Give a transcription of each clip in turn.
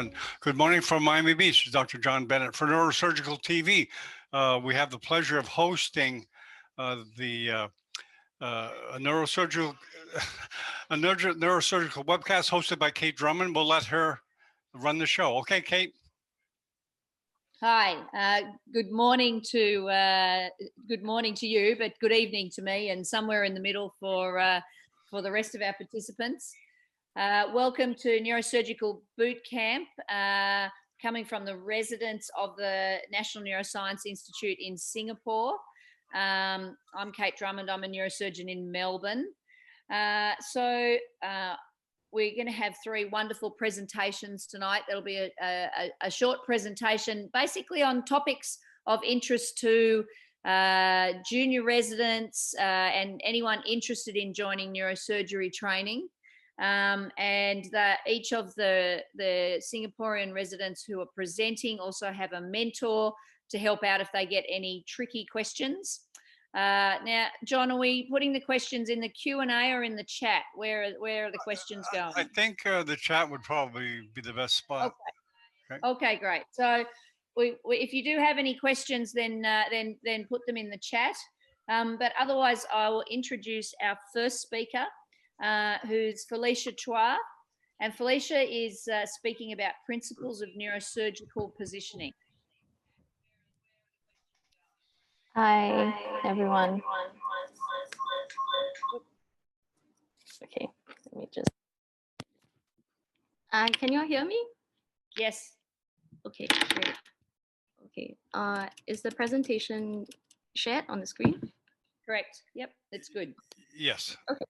and good morning from Miami Beach. It's Dr. John Bennett for Neurosurgical TV. We have the pleasure of hosting a neurosurgical webcast hosted by Kate Drummond. We'll let her run the show. Okay, Kate. Hi. Good morning to you, but good evening to me, and somewhere in the middle for the rest of our participants. Welcome to Neurosurgical Boot Camp, coming from the residents of the National Neuroscience Institute in Singapore. I'm Kate Drummond. I'm a neurosurgeon in Melbourne. We're going to have three wonderful presentations tonight. There'll be a short presentation basically on topics of interest to junior residents and anyone interested in joining neurosurgery training. Each of the Singaporean residents who are presenting also have a mentor to help out if they get any tricky questions. Now, John, are we putting the questions in the Q&A or in the chat? Where are the questions going? I think the chat would probably be the best spot. Okay, great. So if you do have any questions, then put them in the chat. But otherwise, I will introduce our first speaker, who's Felicia Chua. And Felicia is speaking about principles of neurosurgical positioning. Hi, everyone. Okay, let me just... can you all hear me? Yes. Okay, great. Okay, is the presentation shared on the screen? Correct. Yep, it's good. Yes. Okay.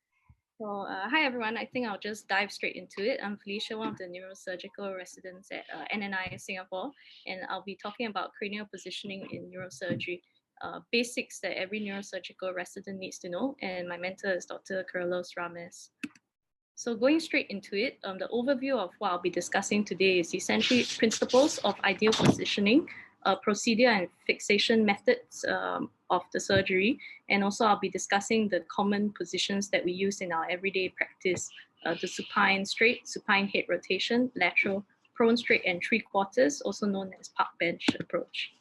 So, hi everyone. I think I'll just dive straight into it. I'm Felicia, one of the neurosurgical residents at NNI Singapore, and I'll be talking about cranial positioning in neurosurgery. Basics that every neurosurgical resident needs to know, and my mentor is Dr. Carlos Rames. So going straight into it, the overview of what I'll be discussing today is essentially principles of ideal positioning, procedure and fixation methods of the surgery, and also I'll be discussing the common positions that we use in our everyday practice, the supine straight, supine head rotation, lateral, prone straight and 3/4, also known as park bench approach.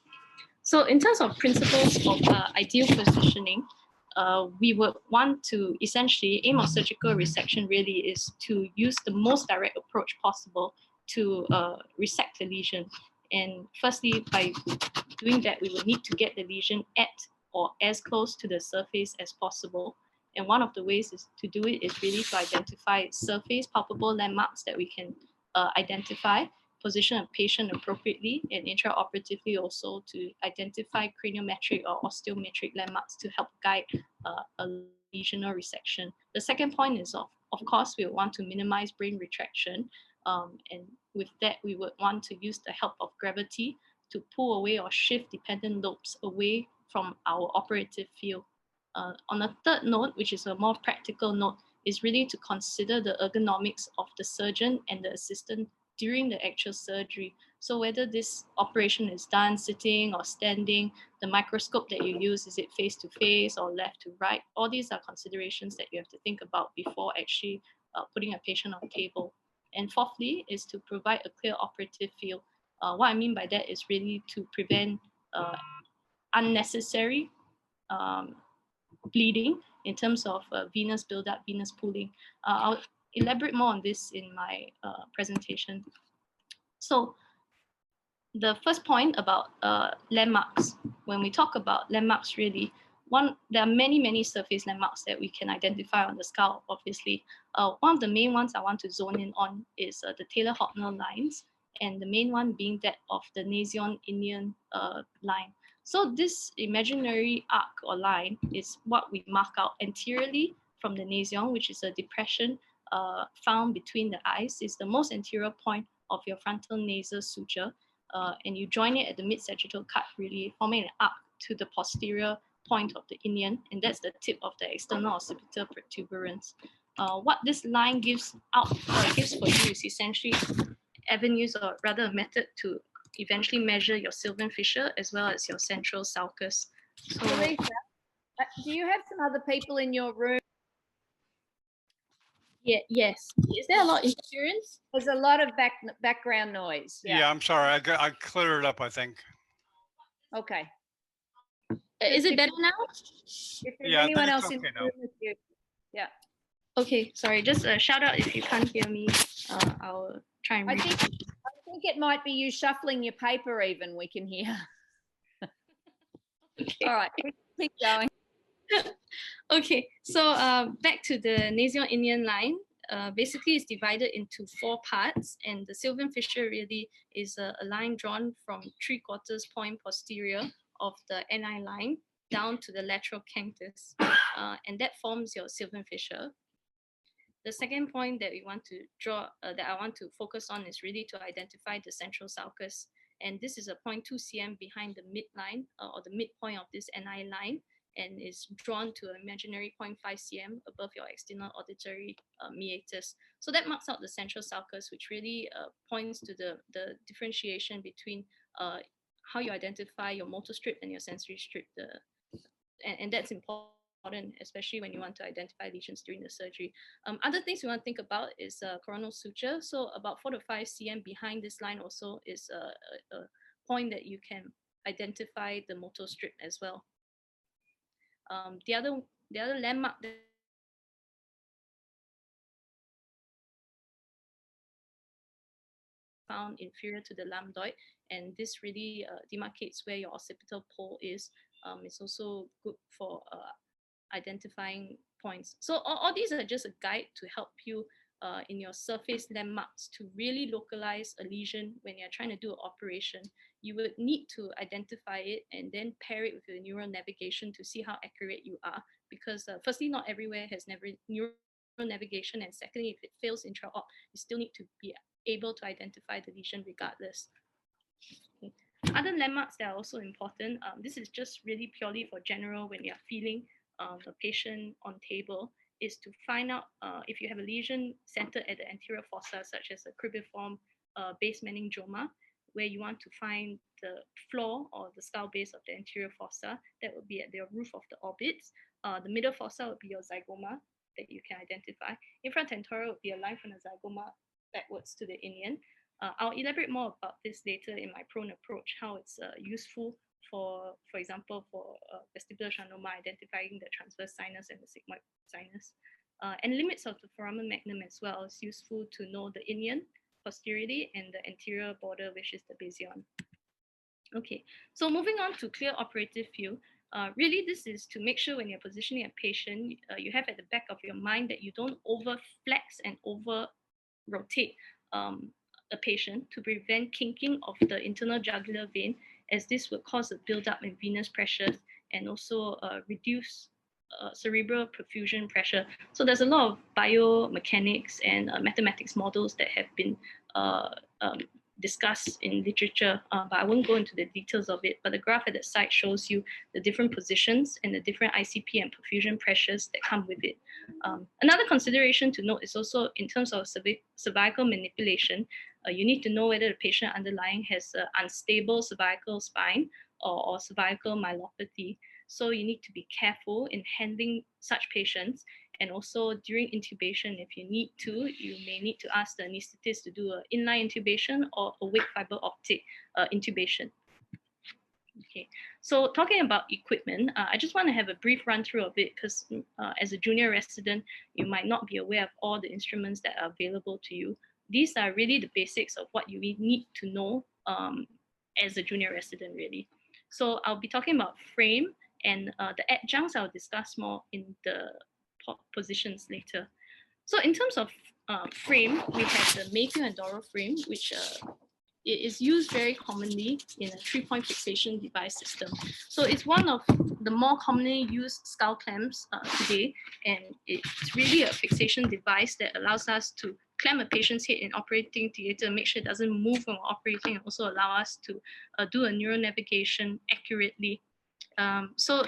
So in terms of principles of ideal positioning, we would want to essentially, aim of surgical resection really is to use the most direct approach possible to resect the lesion. And firstly, by doing that, we will need to get the lesion at or as close to the surface as possible. And one of the ways to do it is really to identify surface palpable landmarks that we can identify, position a patient appropriately, and intraoperatively also to identify craniometric or osteometric landmarks to help guide a lesional resection. The second point is, of course, we want to minimize brain retraction. And with that, we would want to use the help of gravity to pull away or shift dependent lobes away from our operative field. On a third note, which is a more practical note, is really to consider the ergonomics of the surgeon and the assistant during the actual surgery. So whether this operation is done sitting or standing, the microscope that you use, is it face to face or left to right? All these are considerations that you have to think about before actually putting a patient on the table. And fourthly is to provide a clear operative field. What I mean by that is really to prevent unnecessary bleeding in terms of venous buildup, venous pooling. I'll elaborate more on this in my presentation. So the first point about landmarks. When we talk about landmarks, really, there are many surface landmarks that we can identify on the scalp, obviously. One of the main ones I want to zone in on is the Taylor-Hockner lines, and the main one being that of the Nasion-Inian line. So this imaginary arc or line is what we mark out anteriorly from the nasion, which is a depression found between the eyes. It's the most anterior point of your frontal nasal suture, and you join it at the mid-sagittal cut, really forming an arc to the posterior point of the inion, and that's the tip of the external occipital protuberance. What this line gives for you is essentially avenues, or rather a method to eventually measure your sylvian fissure as well as your central sulcus. So, Lisa, do you have some other people in your room Yeah, yes. Is there a lot of interference? There's a lot of background noise. Yeah, I'm sorry. I cleared it up, I think. Okay. Is it better now? If there's Yeah, I anyone think it's else in okay the now. room with you. Yeah. Okay, sorry. Just a shout out if you can't hear me. I'll try and I read. think it might be you shuffling your paper even, we can hear. Okay. All right, keep going. Okay, so back to the nasal-inion line. Basically, it's divided into 4 parts, and the Sylvian fissure really is a line drawn from 3/4 point posterior of the NI line down to the lateral canctus, and that forms your Sylvian fissure. The second point that we want to draw, that I want to focus on, is really to identify the central sulcus, and this is a 0.2 cm behind the midline or the midpoint of this NI line, and is drawn to an imaginary 0.5 cm above your external auditory meatus. So that marks out the central sulcus, which really points to the differentiation between how you identify your motor strip and your sensory strip. And that's important, especially when you want to identify lesions during the surgery. Other things we want to think about is coronal suture. So about 4 to 5 cm behind this line also is a point that you can identify the motor strip as well. The other landmark that found inferior to the lambdoid, and this really demarcates where your occipital pole is. It's also good for identifying points. So all these are just a guide to help you in your surface landmarks to really localize a lesion when you're trying to do an operation. You would need to identify it and then pair it with your neural navigation to see how accurate you are. Because firstly, not everywhere has neural navigation, and secondly, if it fails intra-op, you still need to be able to identify the lesion regardless. Okay. Other landmarks that are also important, this is just really purely for general when you're feeling the patient on table, is to find out if you have a lesion centered at the anterior fossa, such as a cribriform base meningioma, where you want to find the floor or the skull base of the anterior fossa. That would be at the roof of the orbits. The middle fossa would be your zygoma that you can identify. Infratentorial would be a line from the zygoma backwards to the inion. I'll elaborate more about this later in my prone approach, how it's useful for example, for vestibular schwannoma, identifying the transverse sinus and the sigmoid sinus. And limits of the foramen magnum as well is useful to know the inion posteriorly and the anterior border, which is the basion. Okay, so moving on to clear operative view. Really, this is to make sure when you're positioning a patient, you have at the back of your mind that you don't over flex and over rotate a patient to prevent kinking of the internal jugular vein, as this would cause a buildup in venous pressures and also reduce cerebral perfusion pressure. So there's a lot of biomechanics and mathematics models that have been discussed in literature, but I won't go into the details of it. But the graph at the side shows you the different positions and the different ICP and perfusion pressures that come with it. Another consideration to note is also in terms of cervical manipulation, you need to know whether the patient underlying has an unstable cervical spine or cervical myelopathy. So you need to be careful in handling such patients. And also during intubation, if you need to, you may need to ask the anesthetist to do an inline intubation or a wake fiber optic intubation. Okay, so talking about equipment, I just want to have a brief run through of it because as a junior resident, you might not be aware of all the instruments that are available to you. These are really the basics of what you need to know as a junior resident, really. So I'll be talking about frame, and the adjuncts I'll discuss more in the positions later. So in terms of frame, we have the Mayfield and Doro frame, which it is used very commonly in a 3-point fixation device system. So it's one of the more commonly used skull clamps today, and it's really a fixation device that allows us to clamp a patient's head in operating theater, make sure it doesn't move when we're operating, and also allow us to do a neural navigation accurately. So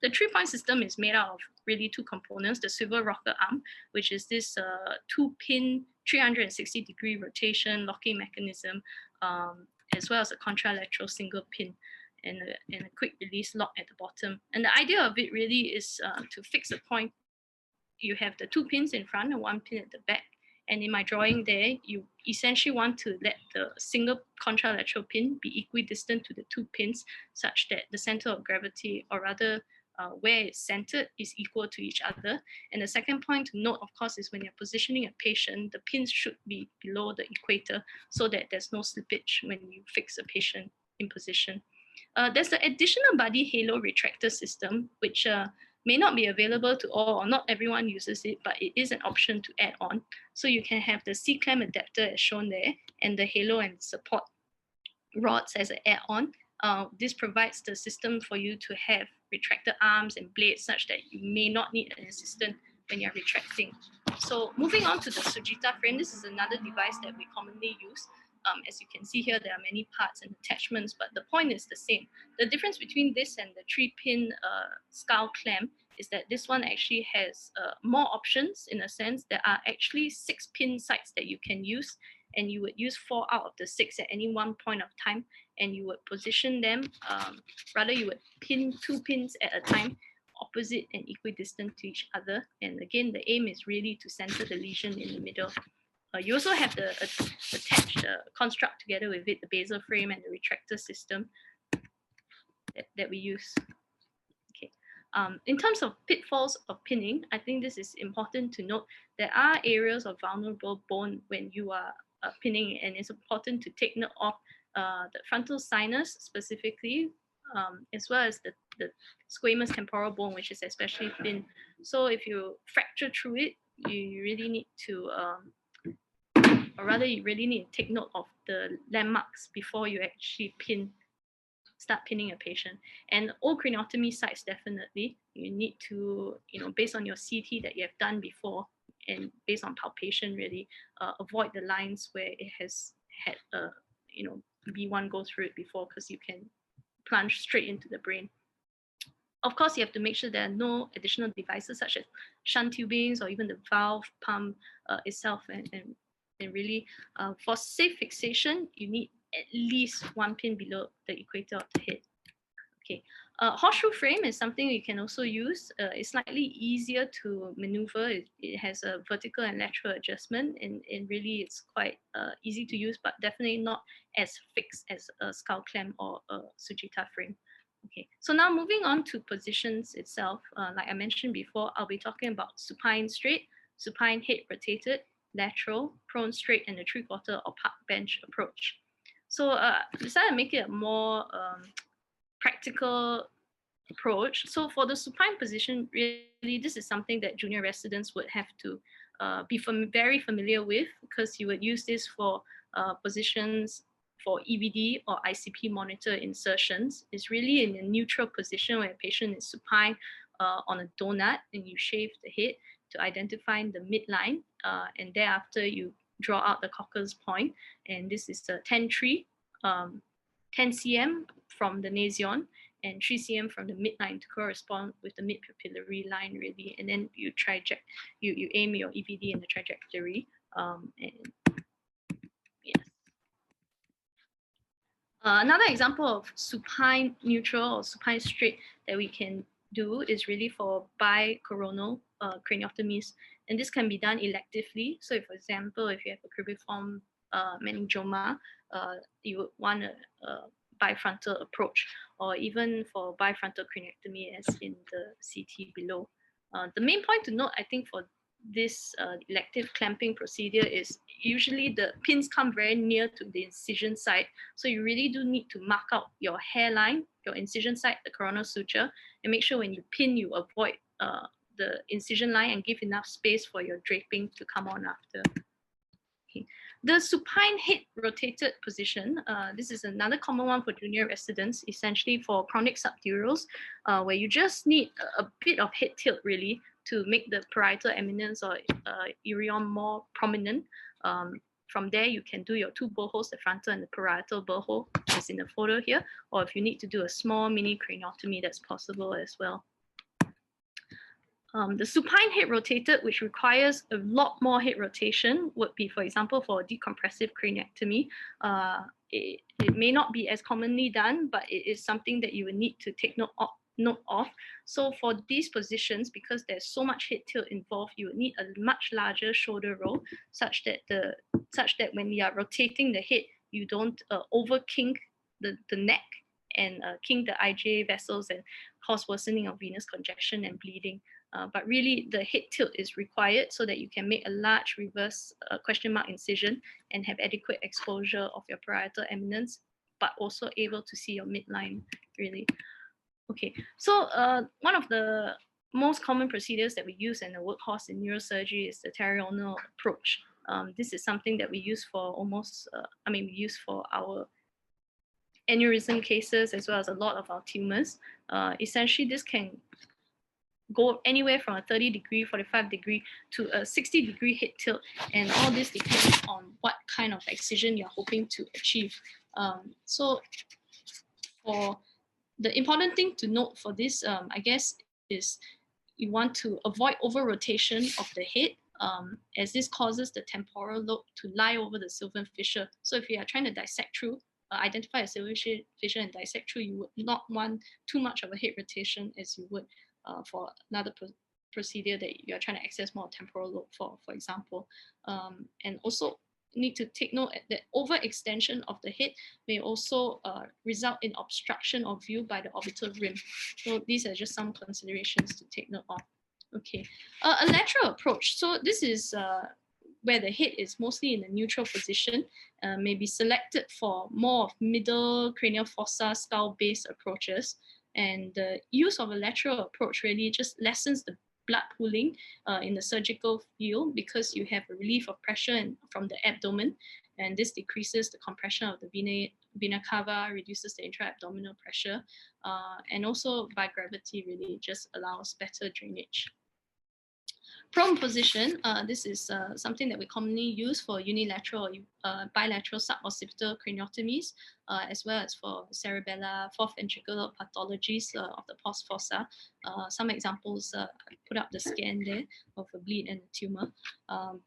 the 3-point system is made out of really 2 components: the swivel rocker arm, which is this 2-pin 360-degree rotation locking mechanism, as well as a contralateral single pin and a quick release lock at the bottom. And the idea of it really is to fix a point you have the 2 pins in front and 1 pin at the back. And in my drawing there, you essentially want to let the single contralateral pin be equidistant to the 2 pins such that the center of gravity, or rather where it's centered, is equal to each other. And the second point to note, of course, is when you're positioning a patient, the pins should be below the equator so that there's no slippage when you fix a patient in position. There's the additional body halo retractor system, which may not be available to all, or not everyone uses it, but it is an option to add on. So you can have the C-clamp adapter as shown there, and the halo and support rods as an add-on. This provides the system for you to have retractor arms and blades such that you may not need an assistant when you're retracting. So moving on to the Sugita frame, this is another device that we commonly use. As you can see here, there are many parts and attachments, but the point is the same. The difference between this and the 3-pin skull clamp is that this one actually has more options. In a sense, there are actually 6 pin sites that you can use, and you would use 4 out of the 6 at any one point of time, and you would position them, rather you would pin 2 pins at a time, opposite and equidistant to each other. And again, the aim is really to center the lesion in the middle. You also have the attached construct together with it, the basal frame and the retractor system that we use. Okay. In terms of pitfalls of pinning, I think this is important to note. There are areas of vulnerable bone when you are pinning, and it's important to take note of the frontal sinus specifically, as well as the squamous temporal bone, which is especially thin. So if you fracture through it, you really need to or rather you really need to take note of the landmarks before you actually start pinning a patient. And all craniotomy sites, definitely, you need to, based on your CT that you have done before and based on palpation, really avoid the lines where it has had B1 go through it before, because you can plunge straight into the brain. Of course, you have to make sure there are no additional devices such as shunt tubings or even the valve pump itself. And really, for safe fixation, you need at least 1 pin below the equator of the head. Okay, horseshoe frame is something you can also use. It's slightly easier to maneuver. It has a vertical and lateral adjustment, and really it's quite easy to use, but definitely not as fixed as a skull clamp or a Sugita frame. Okay, so now moving on to positions itself, like I mentioned before, I'll be talking about supine straight, supine head rotated, lateral, prone straight, and the 3/4 or park bench approach. So decided to make it a more practical approach. So for the supine position, really, this is something that junior residents would have to be very familiar with, because you would use this for positions for EVD or ICP monitor insertions. It's really in a neutral position where a patient is supine on a donut, and you shave the head to identify the midline, and thereafter you draw out the coccus point, and this is a 10-3, 10 cm from the nasion and 3 cm from the midline to correspond with the mid-pupillary line, really. And then you aim your EVD in the trajectory. Yes. Another example of supine neutral or supine straight that we can do is really for bicoronal craniotomies, and this can be done electively. So, for example, if you have a cribriform meningioma, you would want a bifrontal approach, or even for bifrontal craniotomy, as in the CT below. The main point to note, I think, for this elective clamping procedure is usually the pins come very near to the incision site. So you really do need to mark out your hairline, your incision site, the coronal suture, and make sure when you pin, you avoid the incision line and give enough space for your draping to come on after. Okay. The supine head rotated position, this is another common one for junior residents, essentially for chronic subdurals, where you just need a bit of head tilt, really, to make the parietal eminence or irion more prominent. From there, you can do your 2 burr holes, the frontal and the parietal burr hole, as in the photo here, or if you need to do a small mini craniotomy, that's possible as well. The supine head rotated, which requires a lot more head rotation, would be, for example, for a decompressive craniectomy. It may not be as commonly done, but it is something that you would need to take note of note of. So for these positions, because there's so much head tilt involved, you would need a much larger shoulder roll, such that when you are rotating the head, you don't over kink the neck and kink the IJ vessels and cause worsening of venous congestion and bleeding. But really, the head tilt is required so that you can make a large reverse question mark incision and have adequate exposure of your parietal eminence, but also able to see your midline, really. Okay, so one of the most common procedures that we use in the workhorse in neurosurgery is the Therional Approach. This is something that we use for we use for our aneurysm cases as well as a lot of our tumors. Essentially, this can go anywhere from a 30-degree, 45-degree to a 60-degree head tilt, and all this depends on what kind of excision you're hoping to achieve. So for the important thing to note for this, I guess, is you want to avoid over-rotation of the head, as this causes the temporal lobe to lie over the sylvian fissure. So if you are trying to dissect through, identify a sylvian fissure and dissect through, you would not want too much of a head rotation as you would for another procedure that you are trying to access more temporal lobe for example. And also need to take note that overextension of the head may also result in obstruction of view by the orbital rim. So these are just some considerations to take note of. Okay, a lateral approach. So this is where the head is mostly in a neutral position, may be selected for more of middle cranial fossa skull-based approaches. And the use of a lateral approach really just lessens the blood pooling in the surgical field, because you have a relief of pressure from the abdomen, and this decreases the compression of the vena cava, reduces the intra-abdominal pressure, and also by gravity really just allows better drainage. Prone position, this is something that we commonly use for unilateral or bilateral suboccipital craniotomies, as well as for cerebellar, fourth ventricular pathologies of the pars fossa. Some examples, I put up the scan there of a bleed and a tumor.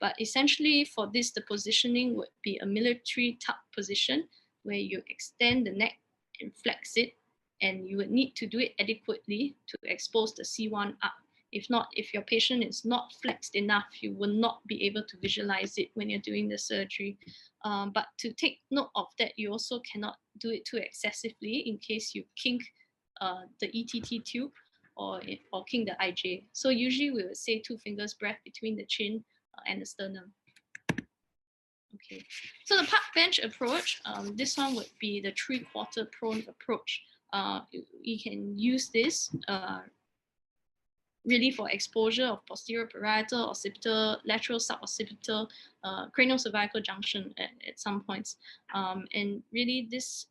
But essentially for this, the positioning would be a military tuck position where you extend the neck and flex it, and you would need to do it adequately to expose the C1 up. If not, if your patient is not flexed enough, you will not be able to visualize it when you're doing the surgery. But to take note of that, you also cannot do it too excessively in case you kink the ETT tube or kink the IJ. So usually we would say 2 fingers breadth between the chin and the sternum. Okay, so the park bench approach, this one would be the 3/4 prone approach. You can use this really for exposure of posterior parietal, occipital, lateral suboccipital, cranial cervical junction at some points. And really this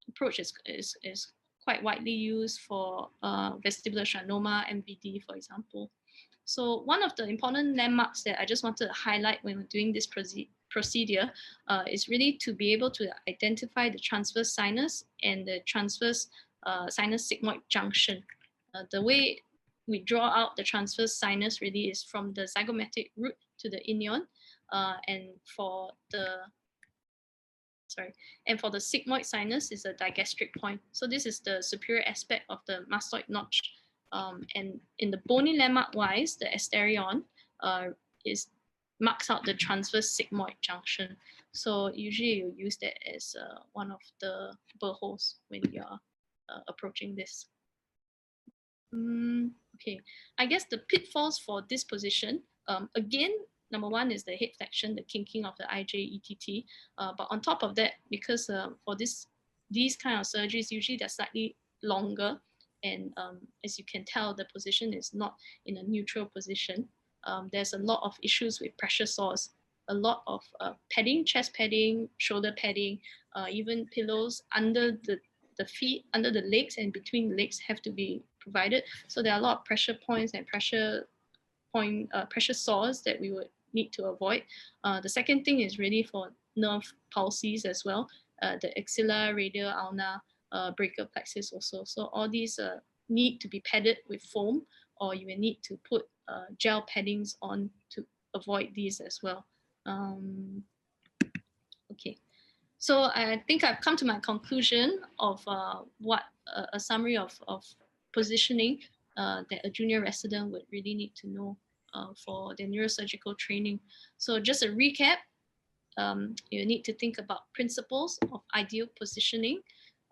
approach is quite widely used for vestibular schwannoma, MVD, for example. So one of the important landmarks that I just wanted to highlight when we're doing this procedure is really to be able to identify the transverse sinus and the transverse sinus sigmoid junction. The way we draw out the transverse sinus really is from the zygomatic root to the ilion, and for the sigmoid sinus is a digastric point. So this is the superior aspect of the mastoid notch, and in the bony landmark wise, the asterion marks out the transverse sigmoid junction. So usually you use that as one of the burr holes when you're approaching this. Okay, I guess the pitfalls for this position, again, number one is the head flexion, the kinking of the IJ, ETT. But on top of that, because for these kind of surgeries, usually they're slightly longer. And as you can tell, the position is not in a neutral position. There's a lot of issues with pressure sores, a lot of padding, chest padding, shoulder padding, even pillows under the feet, under the legs and between the legs have to be provided. So there are a lot of pressure points and pressure sores that we would need to avoid. The second thing is really for nerve palsies as well, the axilla, radial ulna, brachial plexus also. So all these need to be padded with foam, or you will need to put gel paddings on to avoid these as well. Okay. So I think I've come to my conclusion of what a summary of positioning that a junior resident would really need to know for their neurosurgical training. So just a recap, you need to think about principles of ideal positioning,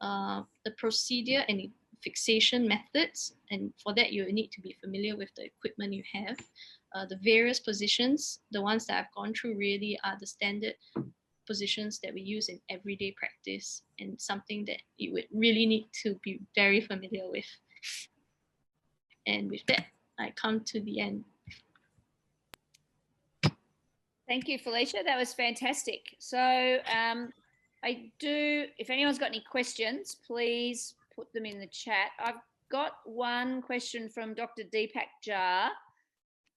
the procedure and fixation methods, and for that you need to be familiar with the equipment you have. The various positions, the ones that I've gone through really are the standard positions that we use in everyday practice, and something that you would really need to be very familiar with. And with that, I come to the end. Thank you, Felicia. That was fantastic. So if anyone's got any questions, please put them in the chat. I've got one question from Dr. Deepak Jha,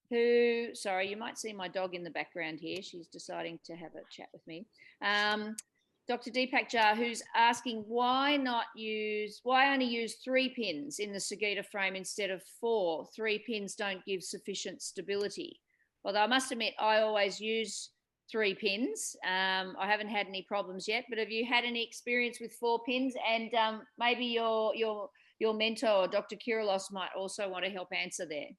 who, sorry, you might see my dog in the background here. She's deciding to have a chat with me. Dr. Deepak Jha, who's asking why only use 3 pins in the Sugita frame instead of 4? 3 pins don't give sufficient stability. Although I must admit, I always use 3 pins. I haven't had any problems yet, but have you had any experience with 4 pins? And maybe your mentor, Dr. Kyrilos, might also want to help answer there.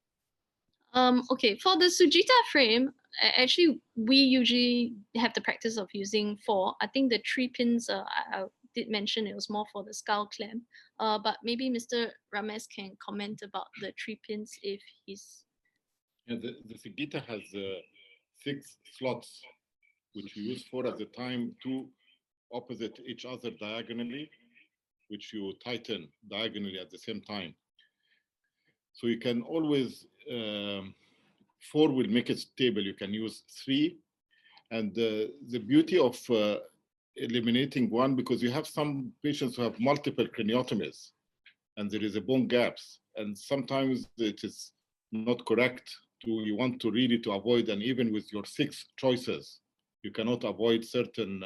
Okay, for the Sugita frame, actually, we usually have the practice of using 4. I think the 3 pins, I did mention it was more for the skull clamp, but maybe Mr. Ramesh can comment about the 3 pins if he's... Yeah, the Sugita has 6 slots, which we use 4 at a time, 2 opposite each other diagonally, which you tighten diagonally at the same time. So you can always, 4 will make it stable. You can use 3. And the beauty of eliminating 1, because you have some patients who have multiple craniotomies and there is a bone gaps. And sometimes it is not correct you want to really to avoid, and even with your 6 choices, you cannot avoid certain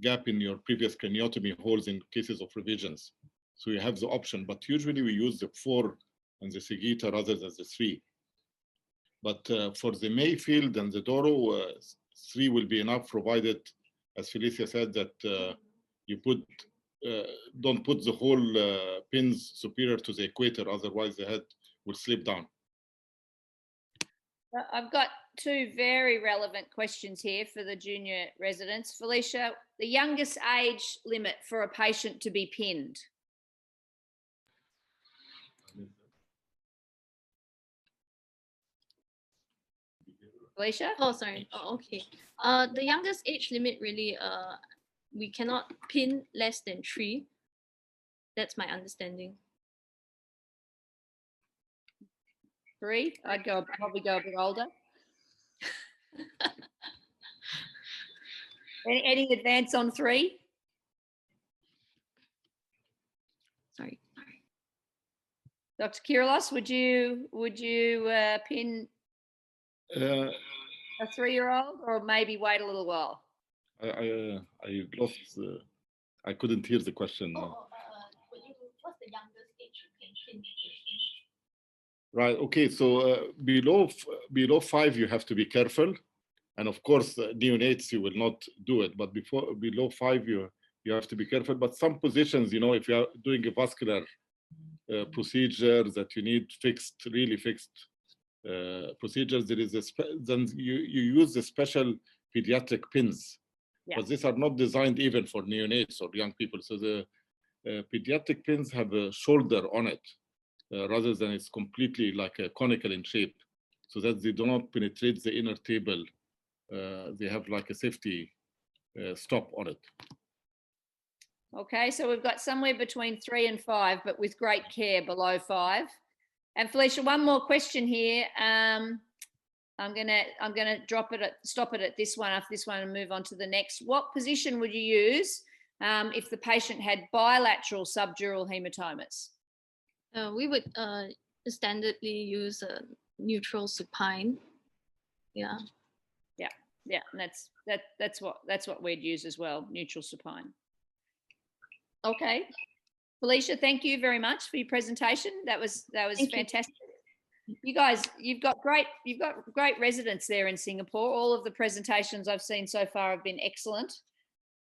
gap in your previous craniotomy holes in cases of revisions. So you have the option, but usually we use the 4 and the Sugita rather than the 3. But for the Mayfield and the Doro, 3 will be enough, provided, as Felicia said, that you don't put the whole pins superior to the equator, otherwise the head will slip down. I've got 2 very relevant questions here for the junior residents. Felicia, the youngest age limit for a patient to be pinned? Felicia? Oh, sorry. Oh, okay. The youngest age limit really, we cannot pin less than 3. That's my understanding. 3? I'd probably go a bit older. Any advance on 3? Sorry. Dr. Kyrilos, would you pin a 3-year-old, or maybe wait a little while? I lost. I couldn't hear the question. What's the youngest age you can pin? Right. Okay. So below 5, you have to be careful, and of course, neonates you will not do it. But below 5, you have to be careful. But some positions, if you are doing a vascular procedure that you need really fixed procedures, there is then you use the special pediatric pins, but these are not designed even for neonates or young people. So the pediatric pins have a shoulder on it. Rather than it's completely like a conical in shape, so that they do not penetrate the inner table. They have like a safety stop on it. Okay, so we've got somewhere between 3 and 5, but with great care below 5. And Felicia, one more question here. I'm gonna stop it at this one after this one and move on to the next. What position would you use if the patient had bilateral subdural hematomas? We would standardly use a neutral supine. Yeah. And that's what we'd use as well, neutral supine. Okay, Felicia, thank you very much for your presentation. That was fantastic. You guys, you've got great residents there in Singapore. All of the presentations I've seen so far have been excellent.